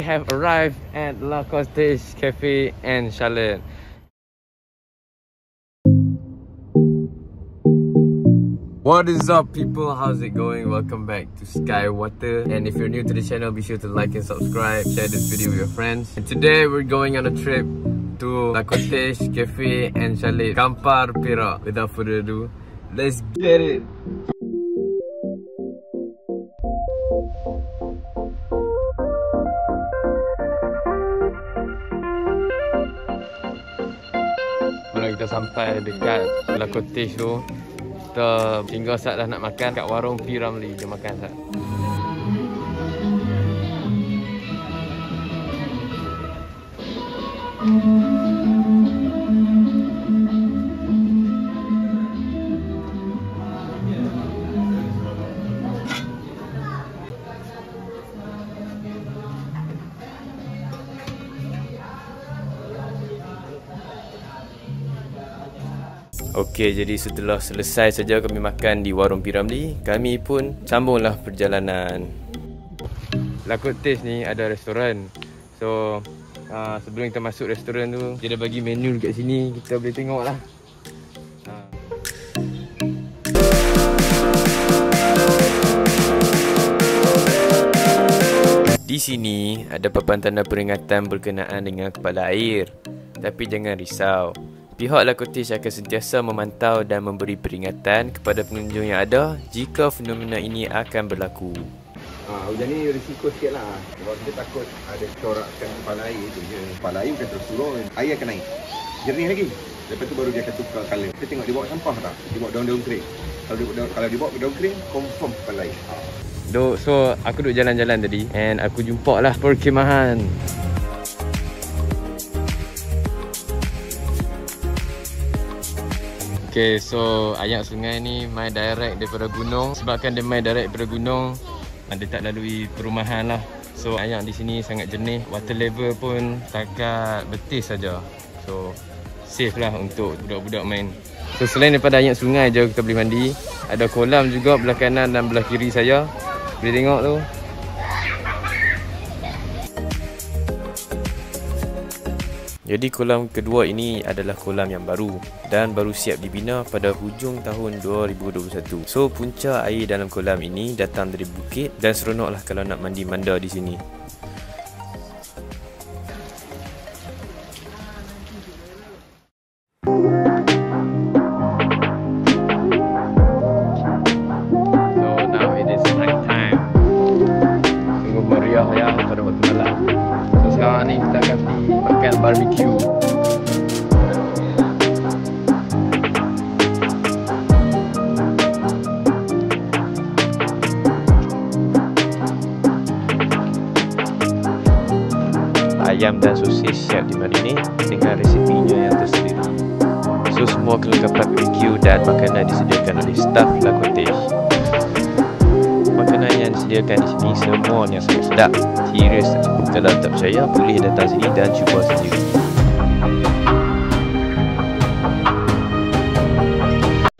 have arrived at La Cottage Cafe and Chalet. What is up, people? How's it going? Welcome back to Sky Water. And if you're new to the channel, be sure to like and subscribe. Share this video with your friends. And today we're going on a trip to La Cottage Cafe and Chalet, Kampar Perak. Without further ado, let's get it. Bila kita sampai dekat La Cottage tu, kita tinggal saat dah nak makan kat warung P. Ramlee. Jom makan saat. Okey, jadi setelah selesai saja kami makan di warung P. Ramlee, kami pun sambunglah perjalanan. La Cottage ni ada restoran. So, sebelum kita masuk restoran tu, dia dah bagi menu dekat sini, kita boleh tengok lah. Di sini ada papan tanda peringatan berkenaan dengan kepala air. Tapi jangan risau. Pihak La Cottage akan sentiasa memantau dan memberi peringatan kepada pengunjung yang ada jika fenomena ini akan berlaku. Hujan ni risiko sikit lah. Sebab kita takut ada corakkan kepala air tu je. Kepala air bukan terus turun, air akan naik. Jernih lagi. Lepas tu baru dia akan tukar colour. Kita tengok dia bawa sampah tak? Dia bawa daun-daun kering. Kalau dia bawa daun kering, confirm kepala air. So aku duduk jalan-jalan tadi and aku jumpa lah perkemahan. Okay, so ayak sungai ni main direct daripada gunung. Sebabkan dia main direct daripada gunung, dia tak lalui perumahan lah. So ayak di sini sangat jernih. Water level pun setakat betis saja. So safe lah untuk budak-budak main. So selain daripada ayak sungai je kita boleh mandi, ada kolam juga belah kanan dan belah kiri saya. Boleh tengok tu. Jadi kolam kedua ini adalah kolam yang baru dan baru siap dibina pada hujung tahun 2021. So punca air dalam kolam ini datang dari bukit dan seronoklah kalau nak mandi manda di sini. So now it is night time. Sungguh meriah ya pada waktu malam. So sekarang ni kita akan pergi makan barbecue. Ayam dan sosis siap dimarinate dengan resipinya yang tersendiri. So semua kelengkapan barbecue dan makanan disediakan oleh staf La Cottage. Makanan yang disediakan di sini semuanya sangat sedap. Serius, kalau tak percaya boleh datang sini dan cuba sendiri.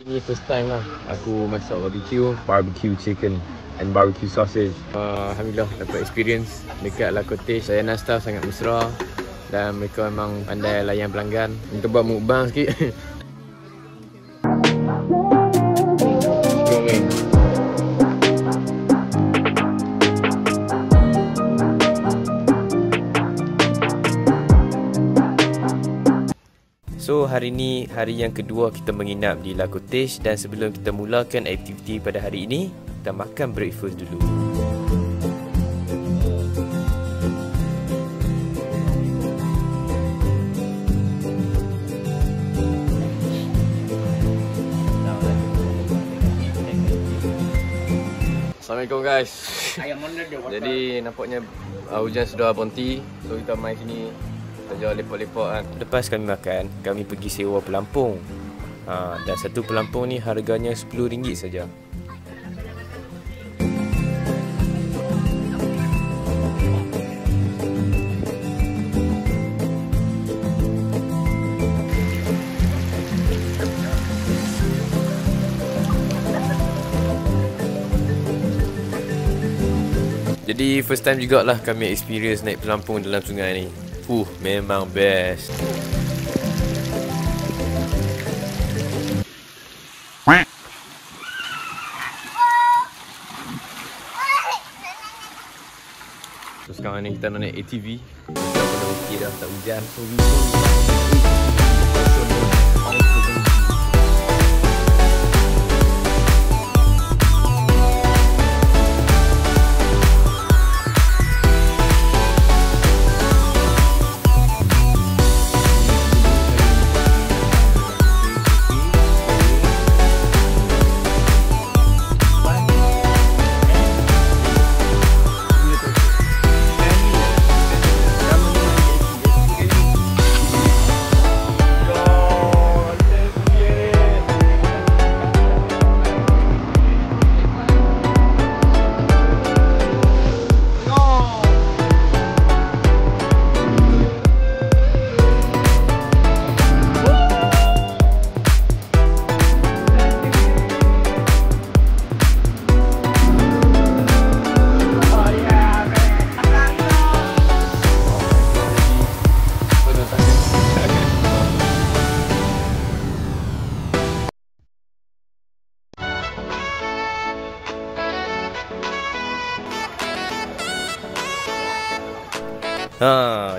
Ini first time lah aku masak barbecue chicken and barbecue sausage. Alhamdulillah dapat experience dekat La Cottage. Layanan staff sangat mesra dan mereka memang pandai layan pelanggan. Kita buat mukbang sikit. So hari ni hari yang kedua kita menginap di La Cottage dan sebelum kita mulakan aktiviti pada hari ini, kita makan breakfast dulu. Assalamualaikum guys. Jadi nampaknya hujan sudah berhenti. So kita main sini, kita jalan lepak-lepak kan. Lepas kami makan, kami pergi sewa pelampung. Dan satu pelampung ni harganya RM10 saja. Jadi first time jugalah kami experience naik pelampung dalam sungai ni. Memang best. So sekarang ni kita nak naik ATV. Kita pada okey dah, tak hujan. So we go.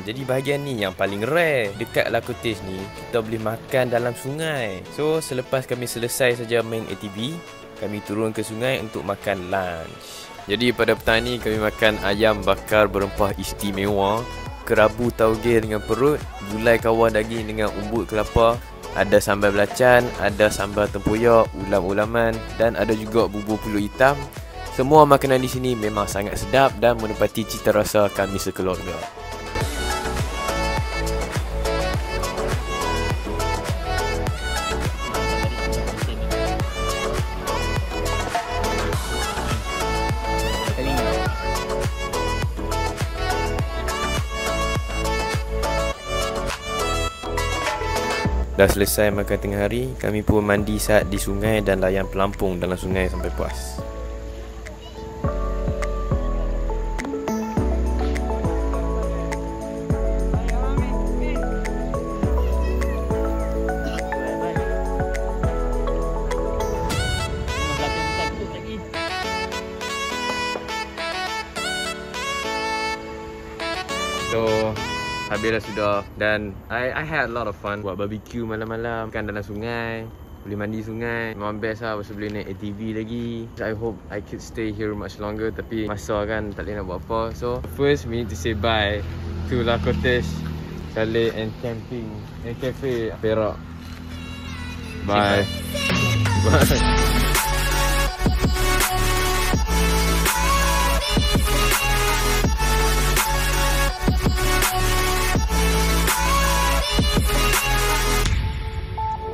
Jadi bahagian ni yang paling rare. Dekat La Cottage ni, kita boleh makan dalam sungai. So, selepas kami selesai saja main ATV, kami turun ke sungai untuk makan lunch. Jadi pada petang ni, kami makan ayam bakar berempah istimewa, kerabu tauge dengan perut, gulai kawah daging dengan umbut kelapa, ada sambal belacan, ada sambal tempoyak, ulam-ulaman dan ada juga bubur pulut hitam. Semua makanan di sini memang sangat sedap dan menepati cita rasa kami sekeluarga. Dah selesai makan tengah hari, kami pun mandi saat di sungai dan layan pelampung dalam sungai sampai puas. So habislah sudah dan I had a lot of fun. Buat barbecue malam-malam, makan dalam sungai, boleh mandi sungai. Memang best lah pasal boleh naik ATV lagi. I hope I could stay here much longer, tapi masa kan tak boleh nak buat apa. So first we need to say bye to La Cottage Chalet and Camping and Cafe Perak. Bye. Bye.